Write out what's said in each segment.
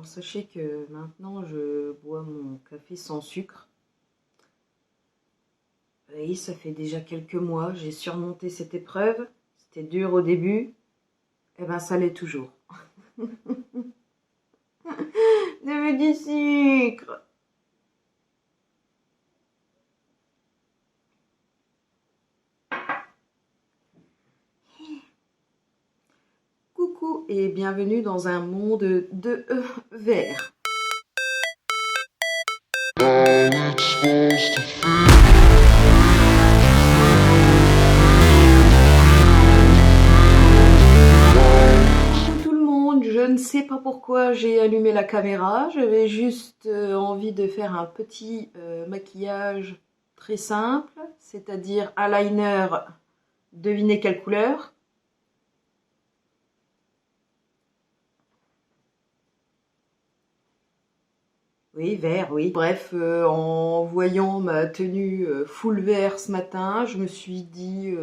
Alors sachez que maintenant je bois mon café sans sucre. Et ça fait déjà quelques mois, j'ai surmonté cette épreuve. C'était dur au début, et ben ça l'est toujours. Ne me dis sucre. Coucou et bienvenue dans un monde de verre. Coucou tout le monde, je ne sais pas pourquoi j'ai allumé la caméra, j'avais juste envie de faire un petit maquillage très simple, c'est-à-dire eyeliner, devinez quelle couleur? Oui, vert, oui. Bref, en voyant ma tenue full vert ce matin, je me suis dit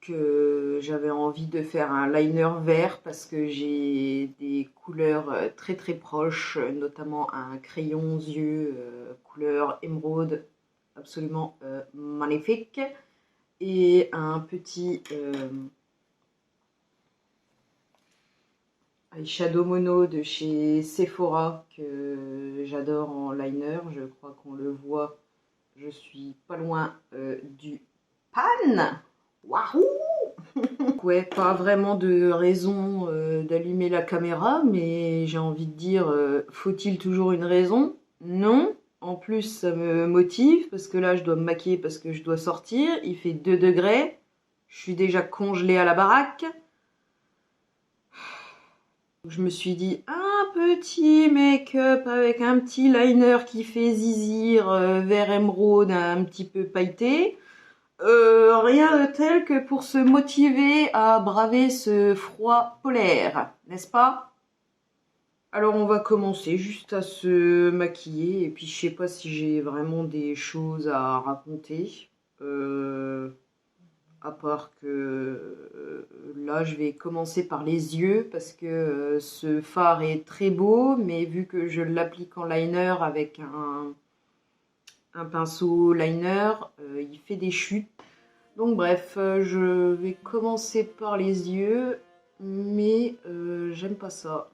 que j'avais envie de faire un liner vert parce que j'ai des couleurs très très proches, notamment un crayon yeux couleur émeraude absolument magnifique et un petit eyeshadow mono de chez Sephora que j'adore en liner. Je crois qu'on le voit, je suis pas loin du pan. Waouh! Ouais, pas vraiment de raison d'allumer la caméra, mais j'ai envie de dire, faut-il toujours une raison? Non. En plus, ça me motive, parce que là, je dois me maquiller parce que je dois sortir. Il fait 2 degrés. Je suis déjà congelée à la baraque. Je me suis dit, un petit make-up avec un petit liner qui fait zizir, vert émeraude, un petit peu pailleté. Rien de tel que pour se motiver à braver ce froid polaire, n'est-ce pas? Alors on va commencer juste à se maquiller et puis je sais pas si j'ai vraiment des choses à raconter. À part que là je vais commencer par les yeux parce que ce fard est très beau, mais vu que je l'applique en liner avec un pinceau liner, il fait des chutes. Donc bref, je vais commencer par les yeux, mais j'aime pas ça.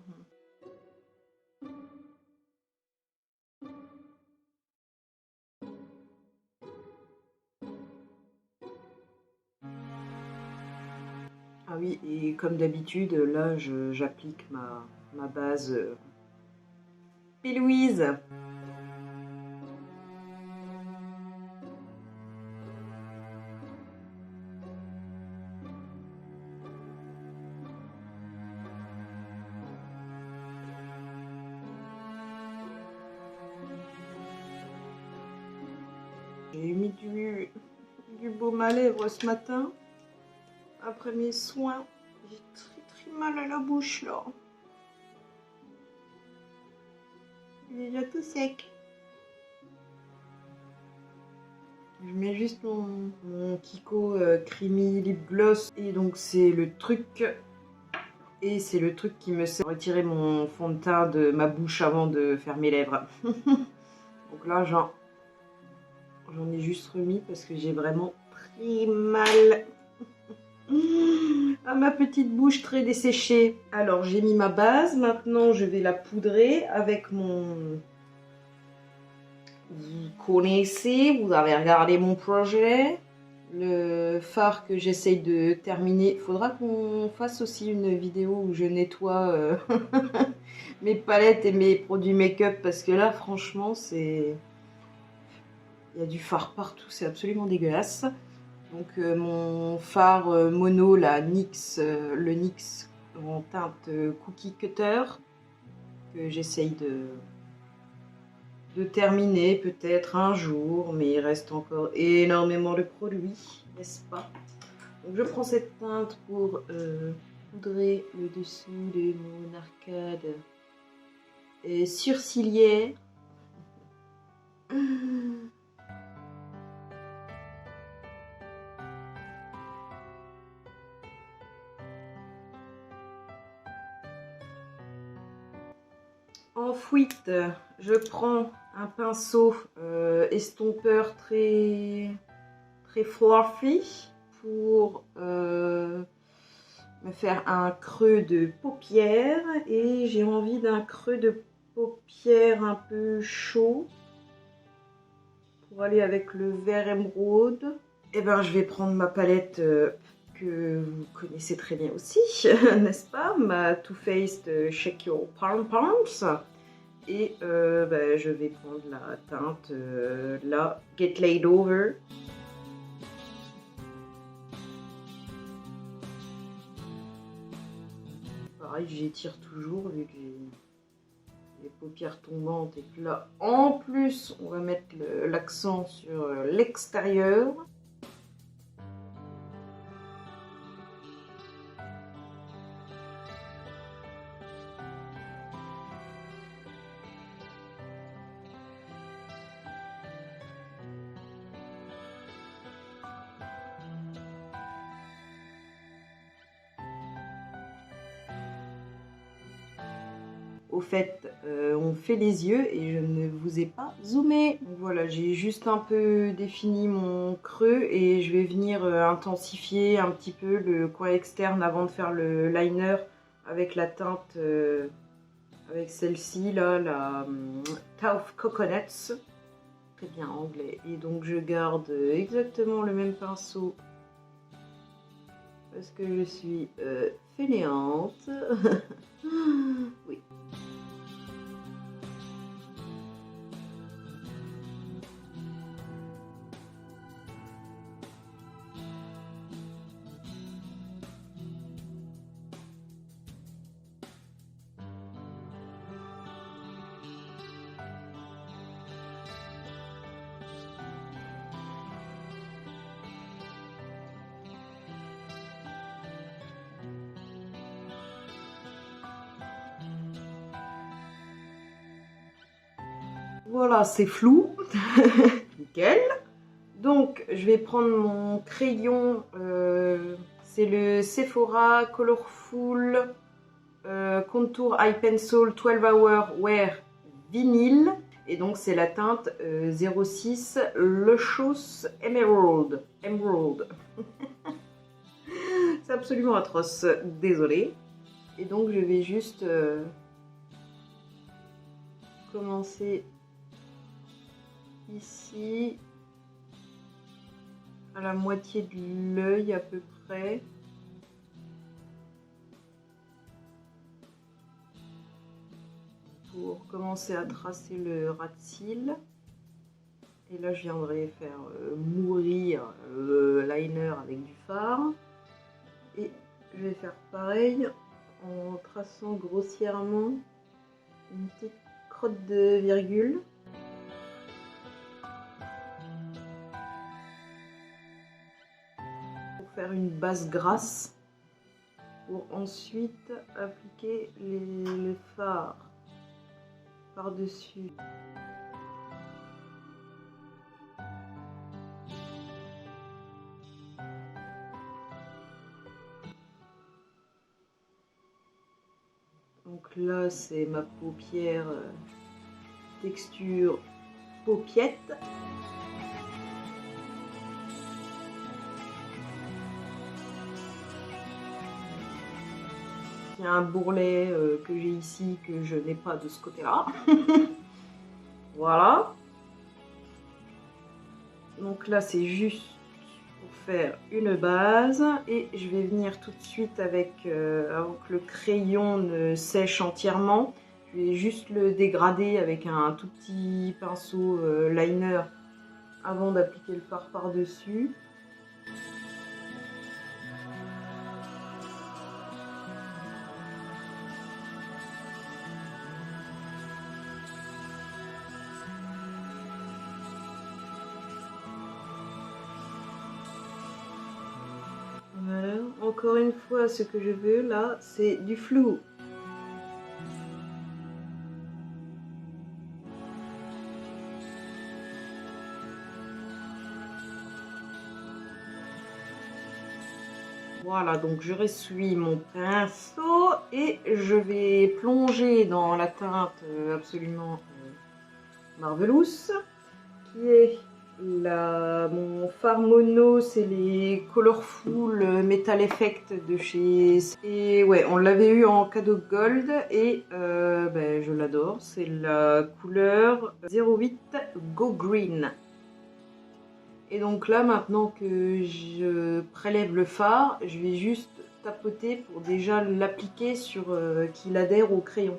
Ah oui, et comme d'habitude, là, j'applique ma base P. Louise. J'ai mis du baume à lèvres ce matin. Après mes soins, j'ai très mal à la bouche là. Il est déjà tout sec. Je mets juste mon Kiko Creamy Lip Gloss et donc c'est le truc. Et c'est le truc qui me sert à retirer mon fond de teint de ma bouche avant de faire mes lèvres. Donc là j'en ai juste remis parce que j'ai vraiment très mal à ma petite bouche très desséchée. Alors j'ai mis ma base, maintenant je vais la poudrer avec mon... Vous connaissez, vous avez regardé mon projet, le fard que j'essaye de terminer. Il faudra qu'on fasse aussi une vidéo où je nettoie mes palettes et mes produits make-up parce que là franchement c'est... Il y a du fard partout, c'est absolument dégueulasse. Donc mon fard mono, la NYX, le NYX en teinte Cookie Cutter, que j'essaye de terminer peut-être un jour, mais il reste encore énormément de produits, n'est-ce pas? Donc je prends cette teinte pour poudrer le dessous de mon arcade sourcilière. Ensuite, je prends un pinceau estompeur très fluffy pour me faire un creux de paupière. Et j'ai envie d'un creux de paupière un peu chaud pour aller avec le vert émeraude. Et ben, je vais prendre ma palette que vous connaissez très bien aussi, n'est-ce pas? Ma Too Faced Shake Your Palms. Et bah, je vais prendre la teinte, la Get Laid Over. Pareil, j'étire toujours vu que j'ai les paupières tombantes et que là, en plus, on va mettre l'accent sur l'extérieur. Au fait, on fait les yeux et je ne vous ai pas zoomé. Donc voilà, j'ai juste un peu défini mon creux et je vais venir intensifier un petit peu le coin externe avant de faire le liner avec la teinte, avec celle-ci là, la Tough Coconuts. Très bien anglais. Et donc je garde exactement le même pinceau parce que je suis fainéante. Oui. Voilà, c'est flou. Nickel. Donc, je vais prendre mon crayon. C'est le Sephora Colorful Contour Eye Pencil 12 Hour Wear Vinyl. Et donc, c'est la teinte 06 Luscious Emerald. Emerald. C'est absolument atroce. Désolée. Et donc, je vais juste commencer ici, à la moitié de l'œil à peu près. Pour commencer à tracer le ras de cils. Et là, je viendrai faire mourir le liner avec du fard. Et je vais faire pareil en traçant grossièrement une petite crotte de virgule. Faire une base grasse pour ensuite appliquer le fard par-dessus. Donc là, c'est ma paupière texture paupiette. Il y a un bourrelet que j'ai ici que je n'ai pas de ce côté-là. Voilà. Donc là, c'est juste pour faire une base. Et je vais venir tout de suite avec, avant que le crayon ne sèche entièrement, je vais juste le dégrader avec un tout petit pinceau liner avant d'appliquer le fard par-dessus. Voilà. Encore une fois, ce que je veux là, c'est du flou. Voilà, donc je ressuie mon pinceau et je vais plonger dans la teinte absolument marvelous, qui est mon fard mono, c'est les Colorful Metal Effect de chez... Et ouais, on l'avait eu en cadeau gold et ben, je l'adore. C'est la couleur 08 Go Green. Et donc là, maintenant que je prélève le fard, je vais juste tapoter pour déjà l'appliquer sur qu'il adhère au crayon.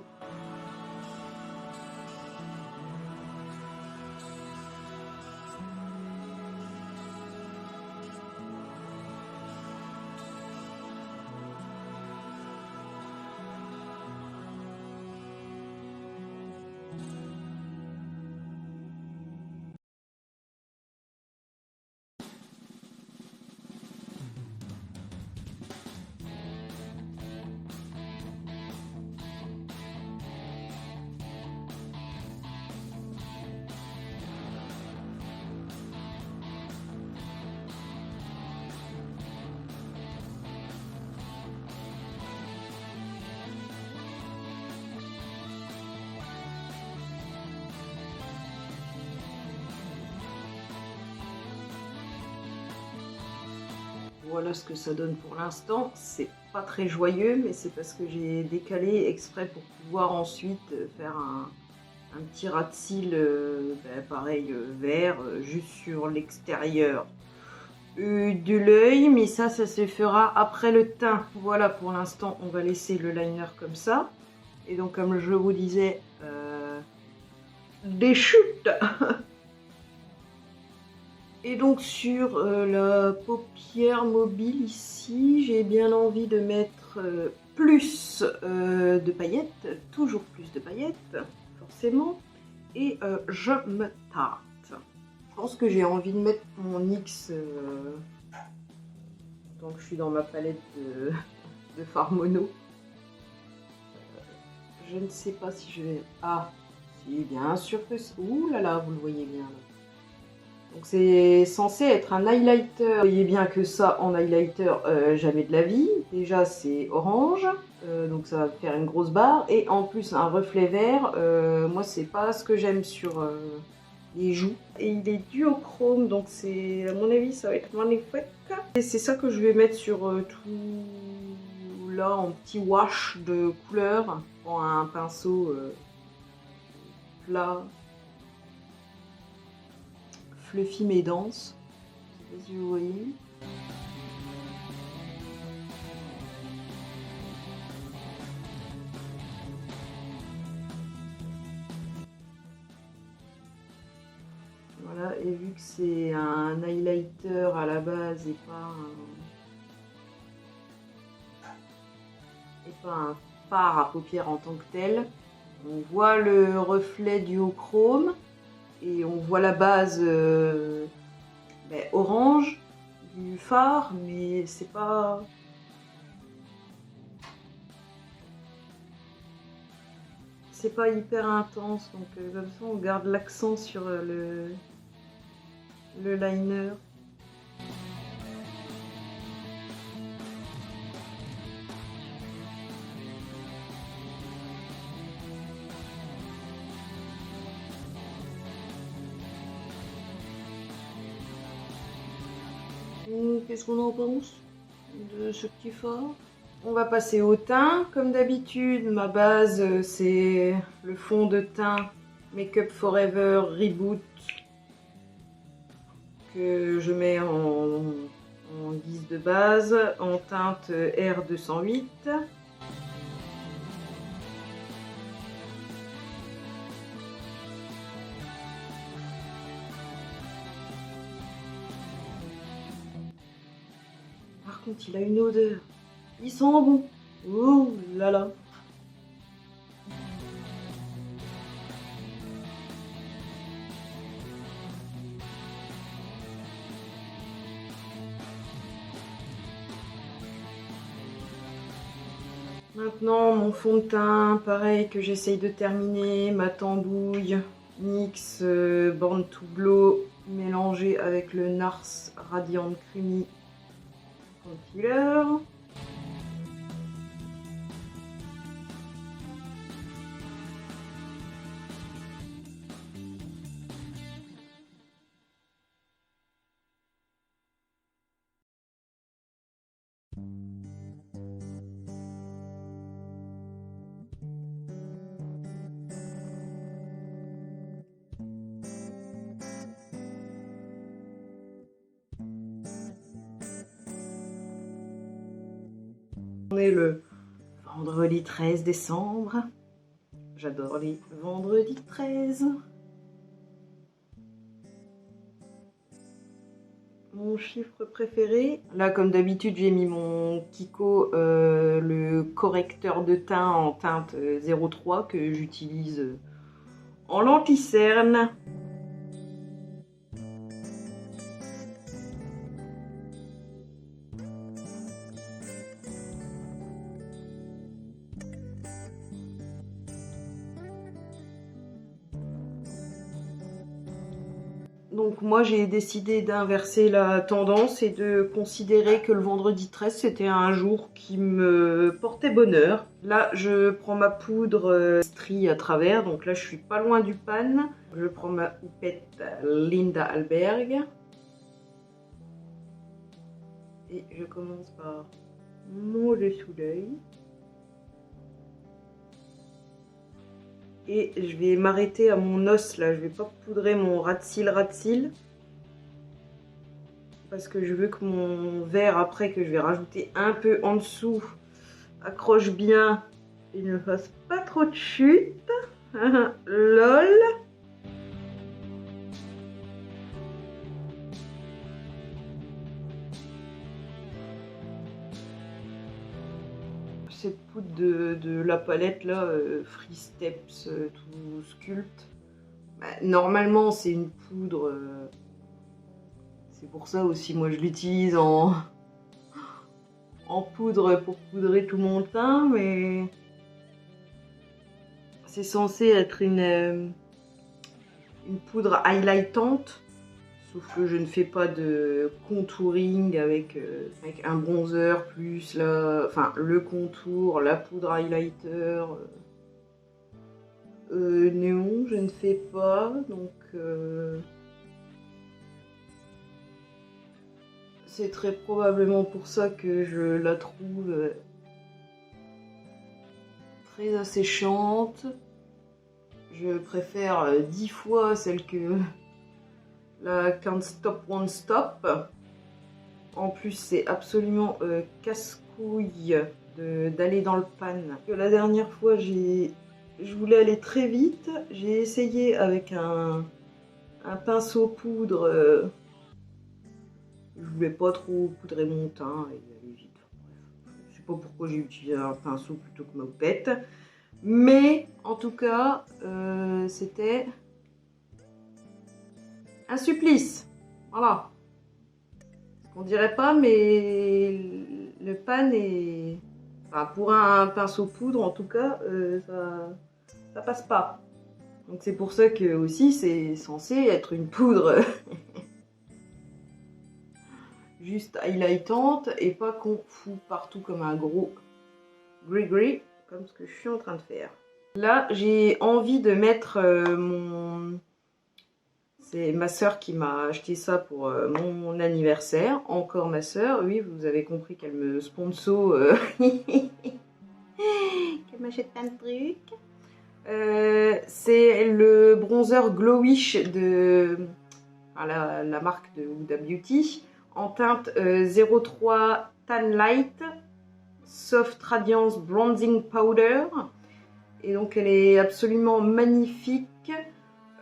Voilà ce que ça donne pour l'instant. C'est pas très joyeux, mais c'est parce que j'ai décalé exprès pour pouvoir ensuite faire un petit ras de cils, ben, pareil, vert, juste sur l'extérieur de l'œil. Mais ça se fera après le teint. Voilà, pour l'instant, on va laisser le liner comme ça. Et donc, comme je vous disais, des chutes. Et donc sur la paupière mobile ici, j'ai bien envie de mettre plus de paillettes, toujours plus de paillettes, forcément. Et je me tâte. Je pense que j'ai envie de mettre mon NYX, tant que je suis dans ma palette de fard mono. Je ne sais pas si je vais... Ah, si, bien sûr que... Ouh là là, vous le voyez bien là. Donc c'est censé être un highlighter. Vous voyez bien que ça, en highlighter, jamais de la vie. Déjà, c'est orange, donc ça va faire une grosse barre. Et en plus, un reflet vert. Moi, c'est pas ce que j'aime sur les joues. Et il est duochrome, donc c'est, à mon avis, ça va être magnifique. Et c'est ça que je vais mettre sur tout là, en petit wash de couleur. Je prends un pinceau plat. Fluffy mais dense, je sais pas si vous voyez. Voilà, et vu que c'est un highlighter à la base et pas un fard à paupières en tant que tel, on voit le reflet duochrome. Et on voit la base orange du fard, mais c'est pas... C'est pas hyper intense, donc comme ça on garde l'accent sur le liner. Qu'est-ce qu'on en pense de ce petit fard? On va passer au teint. Comme d'habitude, ma base, c'est le fond de teint Make Up Forever Reboot que je mets en guise de base en teinte R208. Par contre, il a une odeur. Il sent bon. Ouh là là. Maintenant, mon fond de teint, pareil, que j'essaye de terminer, ma tambouille NYX Born to Glow mélangé avec le NARS Radiant Creamy concealer. On est le vendredi 13 décembre. J'adore les vendredis 13. Mon chiffre préféré. Là, comme d'habitude, j'ai mis mon Kiko, le correcteur de teint en teinte 03 que j'utilise en lentille-cerne. Donc moi j'ai décidé d'inverser la tendance et de considérer que le vendredi 13 c'était un jour qui me portait bonheur. Là je prends ma poudre strie à travers, donc là je suis pas loin du pan. Je prends ma houppette Linda Alberg. Et je commence par mon dessous d'œil. Et je vais m'arrêter à mon os là, je vais pas poudrer mon ras de cils parce que je veux que mon verre après que je vais rajouter un peu en dessous accroche bien et ne fasse pas trop de chute. Lol. Cette poudre de la palette là, Free Steps tout Sculpt, bah, normalement c'est une poudre, c'est pour ça aussi moi je l'utilise en poudre pour poudrer tout mon teint, mais c'est censé être une poudre highlightante. Sauf que je ne fais pas de contouring avec un bronzer plus le contour, la poudre highlighter. Non, je ne fais pas. Donc c'est très probablement pour ça que je la trouve très asséchante. Je préfère 10 fois celle que la Can't Stop Won't Stop. En plus, c'est absolument casse-couille d'aller dans le pan. La dernière fois, je voulais aller très vite. J'ai essayé avec un pinceau poudre. Je voulais pas trop poudrer mon teint et aller vite. Je sais pas pourquoi j'ai utilisé un pinceau plutôt que ma houppette. Mais en tout cas, c'était un supplice. Voilà. On dirait pas, mais le pan est... Enfin, pour un pinceau poudre, en tout cas, ça passe pas. Donc c'est pour ça que aussi c'est censé être une poudre juste highlightante et pas qu'on fout partout comme un gros gris-gris, comme ce que je suis en train de faire. Là, j'ai envie de mettre mon... C'est ma soeur qui m'a acheté ça pour mon anniversaire. Encore ma soeur, oui, vous avez compris qu'elle me sponsor, qu'elle m'achète plein de trucs. C'est le bronzer Glowish de la marque de Huda Beauty en teinte 03 Tan Light Soft Radiance Bronzing Powder. Et donc elle est absolument magnifique.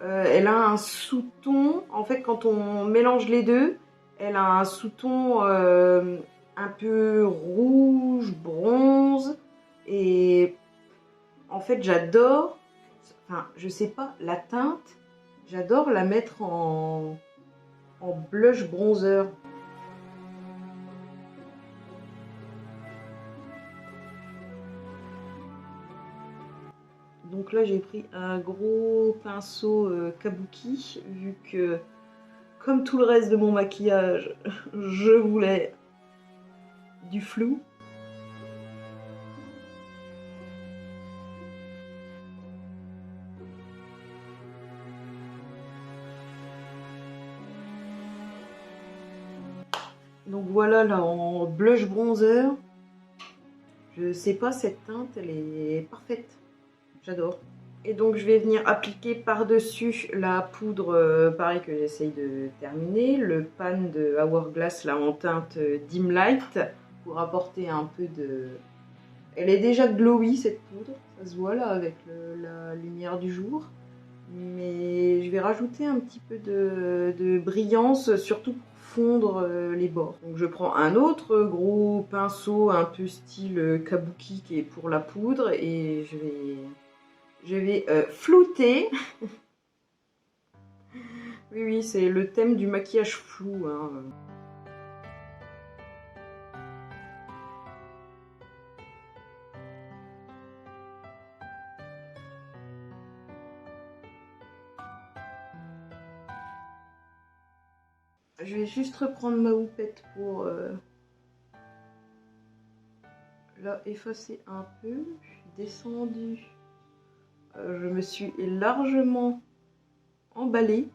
Elle a un sous-ton, en fait quand on mélange les deux, elle a un sous-ton un peu rouge, bronze, et en fait j'adore, enfin je sais pas, la teinte, j'adore la mettre en blush bronzer. Donc là j'ai pris un gros pinceau kabuki, vu que comme tout le reste de mon maquillage, je voulais du flou. Donc voilà, là en blush bronzer. Je sais pas, cette teinte, elle est parfaite. J'adore. Et donc je vais venir appliquer par-dessus la poudre, pareil que j'essaye de terminer, le pan de Hourglass là en teinte Dim Light pour apporter un peu de... Elle est déjà glowy cette poudre, ça se voit là avec la lumière du jour. Mais je vais rajouter un petit peu de brillance, surtout pour fondre les bords. Donc je prends un autre gros pinceau un peu style kabuki qui est pour la poudre et je vais flouter. Oui, oui, c'est le thème du maquillage flou, hein. Je vais juste reprendre ma houppette pour la effacer un peu. Je suis descendue. Je me suis largement emballée.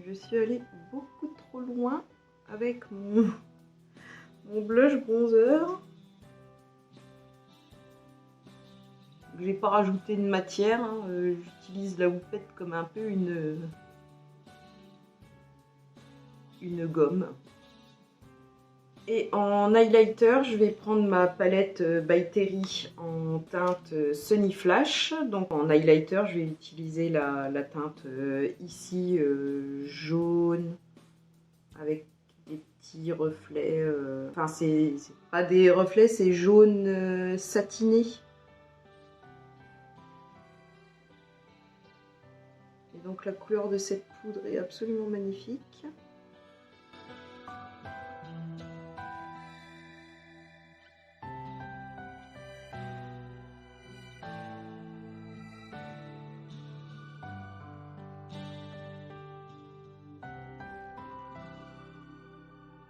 Je suis allée beaucoup trop loin avec mon blush bronzer. J'ai pas rajouté de matière, hein. J'utilise la houppette comme un peu une gomme. Et en highlighter, je vais prendre ma palette By Terry en teinte Sunny Flash. Donc en highlighter, je vais utiliser la teinte ici jaune avec des petits reflets. Enfin, c'est pas des reflets, c'est jaune satiné. Et donc la couleur de cette poudre est absolument magnifique.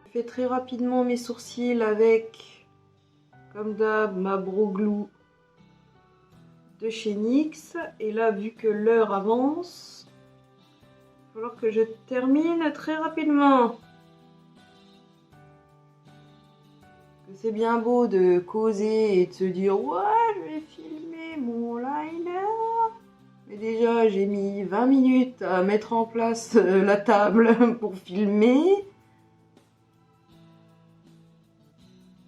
Je fais très rapidement mes sourcils avec, comme d'hab, ma Brow Glue de chez NYX. Et là, vu que l'heure avance, il va falloir que je termine très rapidement. C'est bien beau de causer et de se dire « Ouais, je vais filmer mon liner ». Mais déjà, j'ai mis 20 minutes à mettre en place la table pour filmer.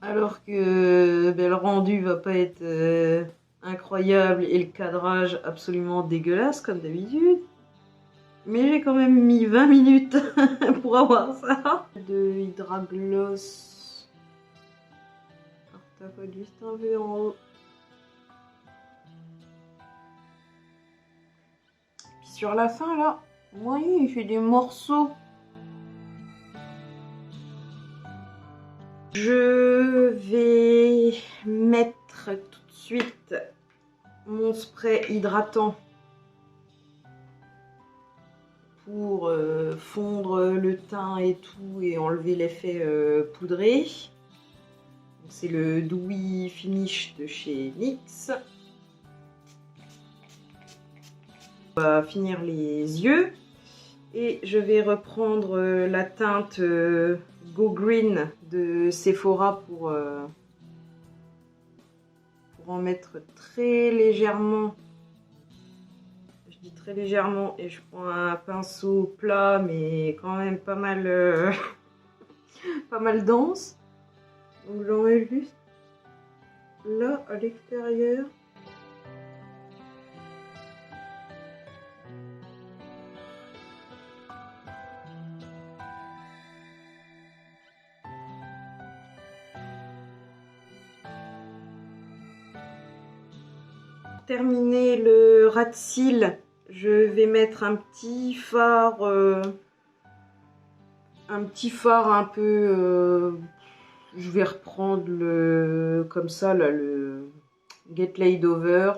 Alors que le rendu va pas être incroyable et le cadrage absolument dégueulasse comme d'habitude. Mais j'ai quand même mis 20 minutes pour avoir ça. De Hydra Gloss. Alors tape juste un peu en haut. Puis sur la fin là, vous voyez, il fait des morceaux. Je vais mettre tout de suite mon spray hydratant pour fondre le teint et tout et enlever l'effet poudré. C'est le Dewy Finish de chez NYX. On va finir les yeux et je vais reprendre la teinte Go Green de Sephora pour en mettre très légèrement. Je dis très légèrement et je prends un pinceau plat mais quand même pas mal pas mal dense. Donc j'en mets juste là à l'extérieur. Pour terminer le ras de cils, je vais mettre un petit fard un peu je vais reprendre le comme ça là, le Get Laid Over.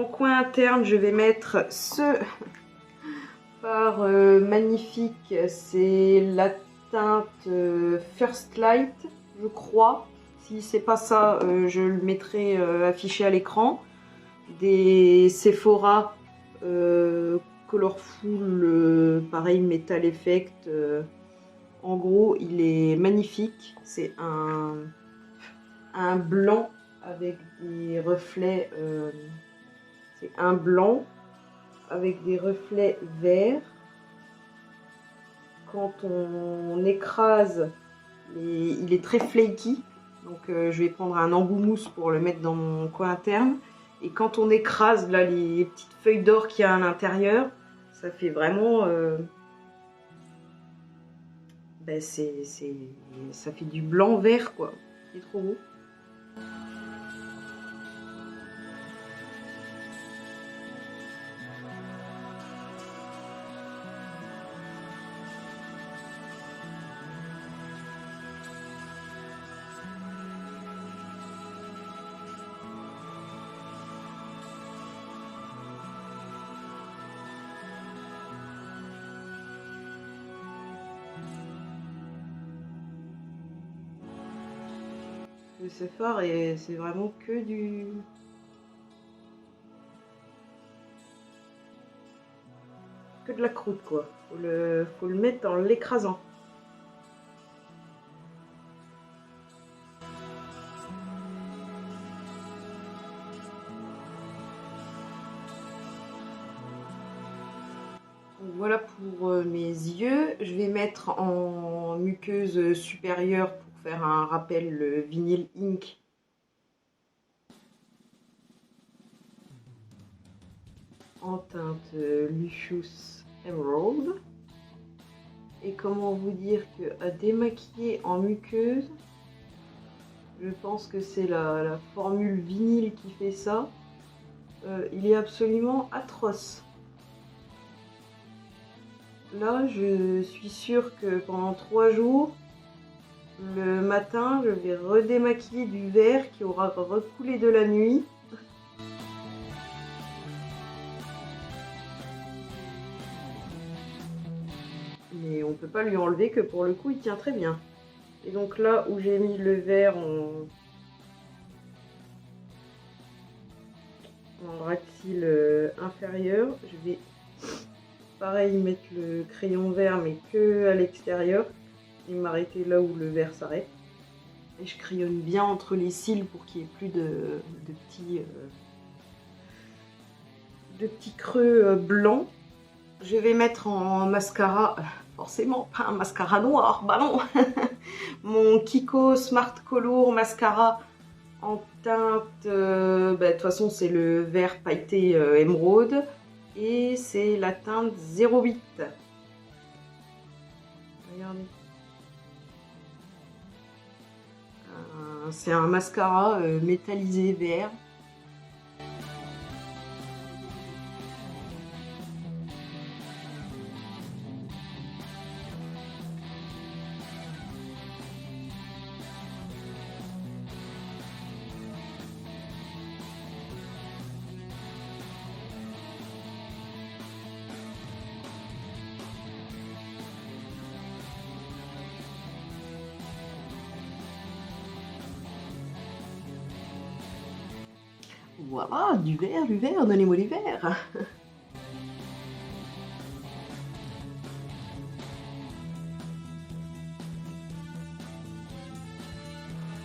en coin interne, je vais mettre ce fard magnifique. C'est la teinte First Light, je crois. Si c'est pas ça, je le mettrai affiché à l'écran. Des Sephora Colorful, pareil, Metal Effect. En gros, il est magnifique. C'est un blanc avec des reflets. C'est un blanc avec des reflets verts. Quand on écrase, il est très flaky. Donc je vais prendre un embout mousse pour le mettre dans mon coin interne. Et quand on écrase là les petites feuilles d'or qu'il y a à l'intérieur, ça fait vraiment... ça fait du blanc-vert quoi. C'est trop beau. Ce fard et c'est vraiment que de la croûte quoi. Faut le mettre en l'écrasant. Donc voilà pour mes yeux. Je vais mettre en muqueuse supérieure pour faire un rappel le Vinyl Ink. En teinte Lucius Emerald. Et comment vous dire que à démaquiller en muqueuse, je pense que c'est la formule vinyle qui fait ça. Il est absolument atroce. Là, je suis sûre que pendant 3 jours, le matin, je vais redémaquiller du vert qui aura recoulé de la nuit. Mais on peut pas lui enlever que pour le coup, il tient très bien. Et donc là où j'ai mis le vert en ractile inférieur, je vais pareil mettre le crayon vert mais que à l'extérieur et m'arrêter là où le vert s'arrête. Et je crayonne bien entre les cils pour qu'il n'y ait plus de petits creux blancs. Je vais mettre en mascara, forcément pas un mascara noir, bah non. Mon Kiko Smart Color Mascara en teinte, de toute façon c'est le vert pailleté émeraude et c'est la teinte 08. Regardez. C'est un mascara métallisé vert. Voilà, du vert, donnez-moi du vert.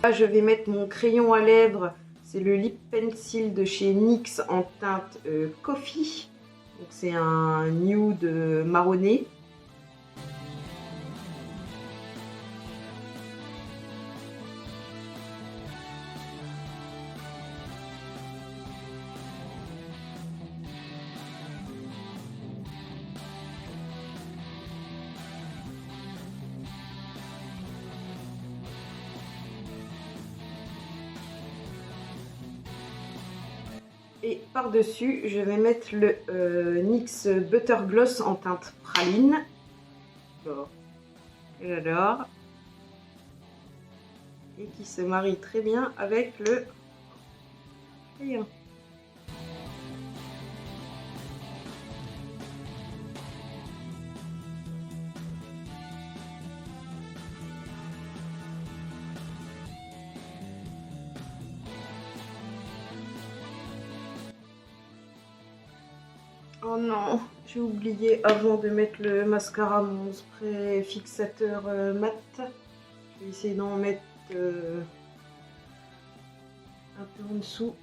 Là, je vais mettre mon crayon à lèvres, c'est le Lip Pencil de chez NYX en teinte Coffee. Donc c'est un nude marronné. Et par-dessus, je vais mettre le NYX Butter Gloss en teinte praline. J'adore. Et qui se marie très bien avec le crayon. Oh non, j'ai oublié avant de mettre le mascara mon spray fixateur mat. Je vais essayer d'en mettre un peu en dessous.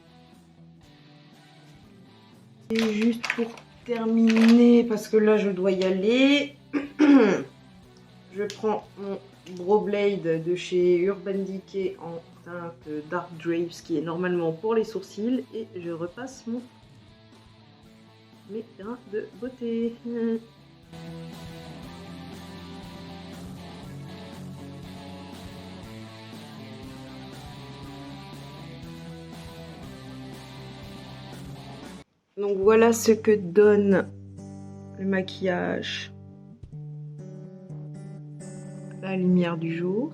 Et juste pour terminer, parce que là je dois y aller, je prends mon Brow Blade de chez Urban Decay en teinte Dark Drapes qui est normalement pour les sourcils et je repasse mes grains de beauté. Donc voilà ce que donne le maquillage à la lumière du jour.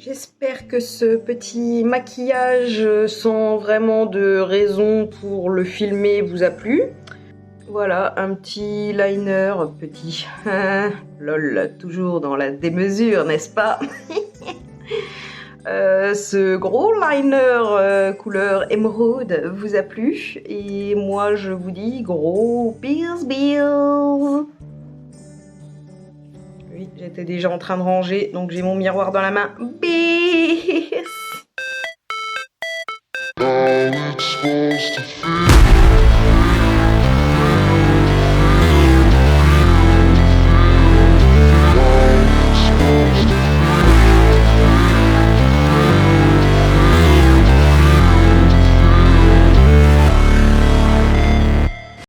J'espère que ce petit maquillage sans vraiment de raison pour le filmer vous a plu. Voilà, un petit liner, petit, lol, toujours dans la démesure, n'est-ce pas? Ce gros liner couleur émeraude vous a plu. Et moi je vous dis gros bisous. Oui, j'étais déjà en train de ranger, donc j'ai mon miroir dans la main. Bis.